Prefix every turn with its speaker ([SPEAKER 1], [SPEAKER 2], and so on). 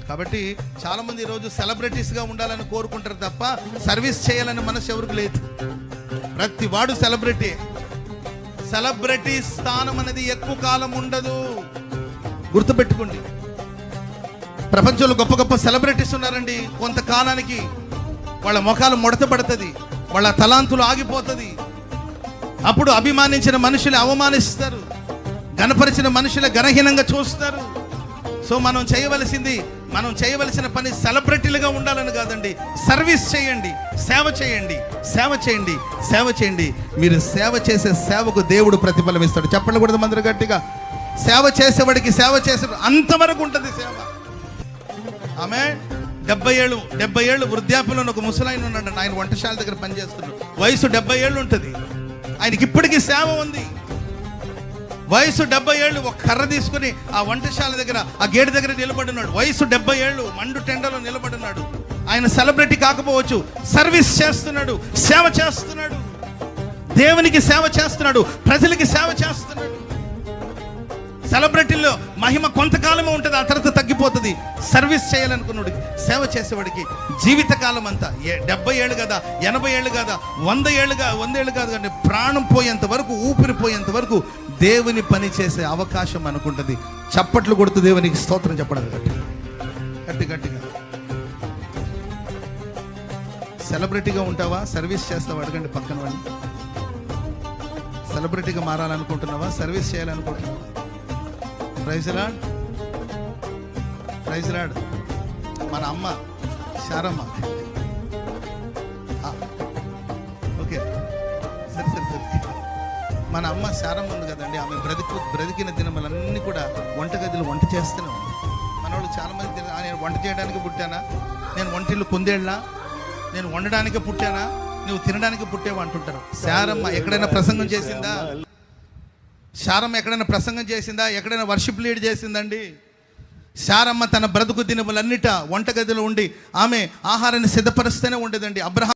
[SPEAKER 1] కాబట్టి చాలామంది ఈరోజు సెలబ్రిటీస్గా ఉండాలని కోరుకుంటారు తప్ప సర్వీస్ చేయాలని మనసు ఎవరికి లేదు. ప్రతి వాడు సెలబ్రిటీ. సెలబ్రిటీ స్థానం అనేది ఎక్కువ కాలం ఉండదు, గుర్తుపెట్టుకోండి. ప్రపంచంలో గొప్ప గొప్ప సెలబ్రిటీస్ ఉన్నారండి, కొంతకాలానికి వాళ్ళ ముఖాలు ముడత పడుతుంది, వాళ్ళ తలాంతులు ఆగిపోతుంది. అప్పుడు అభిమానించిన మనుషులు అవమానిస్తారు, గణపరిచిన మనుషులు గణహీనంగా చూస్తారు. సో మనం చేయవలసిన పని సెలబ్రిటీలుగా ఉండాలని కాదండి, సర్వీస్ చేయండి, సేవ చేయండి, సేవ చేయండి, సేవ చేయండి. మీరు సేవ చేసే సేవకు దేవుడు ప్రతిఫలం ఇస్తాడు. చెప్పండి కూడా మందరు గట్టిగా. సేవ చేసేవాడికి సేవ చేసే అంతవరకు ఉంటుంది సేవ. ఆమె 70 ఏళ్ళు వృద్ధాప్యంలో ఒక ముసలాయన ఉన్నాడు. ఆయన వంటశాల దగ్గర పనిచేస్తున్నాడు. వయసు 70 ఏళ్ళు ఉంటుంది. ఆయనకి ఇప్పటికీ సేవ ఉంది. వయసు 70 ఏళ్ళు. ఒక కర్ర తీసుకుని ఆ వంటశాల దగ్గర ఆ గేటు దగ్గర నిలబడినాడు. వయసు 70 ఏళ్ళు, మండు టెండలో నిలబడినాడు. ఆయన సెలబ్రిటీ కాకపోవచ్చు, సర్వీస్ చేస్తున్నాడు, సేవ చేస్తున్నాడు, దేవునికి సేవ చేస్తున్నాడు, ప్రజలకి సేవ చేస్తున్నాడు. సెలబ్రిటీలో మహిమ కొంతకాలమే ఉంటుంది, ఆ తర్వాత తగ్గిపోతుంది. సర్వీస్ చేయాలనుకున్నాడు, సేవ చేసేవాడికి జీవితకాలం అంతా 70 ఏళ్ళు కదా, 80 ఏళ్ళు కదా, 100 ఏళ్ళు కాదు కానీ ప్రాణం పోయేంత వరకు, ఊపిరిపోయేంత వరకు దేవుని పని చేసే అవకాశం అనుకుంటుంది. చప్పట్లు కొడుతూ దేవునికి స్తోత్రం చెప్పడం గట్టిగా. సెలబ్రిటీగా ఉంటావా, సర్వీస్ చేస్తావా? అడగండి పక్కన వాళ్ళు. సెలబ్రిటీగా మారాలనుకుంటున్నావా, సర్వీస్ చేయాలనుకుంటున్నావా? Praise lord. మన అమ్మ శారమ్మ, ఓకే సరే. మన అమ్మ శారమ్మ ఉంది కదండి, ఆమె బ్రతికిన దినములన్నీ కూడా వంటగదిలో వంట చేస్తూనే ఉంది. మన వాళ్ళు చాలామంది నేను వంట చేయడానికి పుట్టానా, నేను వంటిల్లు కొందేళ్ళ, నేను వండడానికి పుట్టానా, నువ్వు తినడానికి పుట్టావా అంటుంటారు. శారమ్మ ఎక్కడైనా ప్రసంగం చేసిందా? శారమ్మ ఎక్కడైనా ప్రసంగం చేసిందా? ఎక్కడైనా వర్షిప్ లీడ్ చేసిందండి? శారమ్మ తన బ్రతుకు దినములన్నిట వంటగదిలో ఉండి ఆమె ఆహారాన్ని సిద్ధపరుస్తూనే ఉండేదండి. అబ్రహాం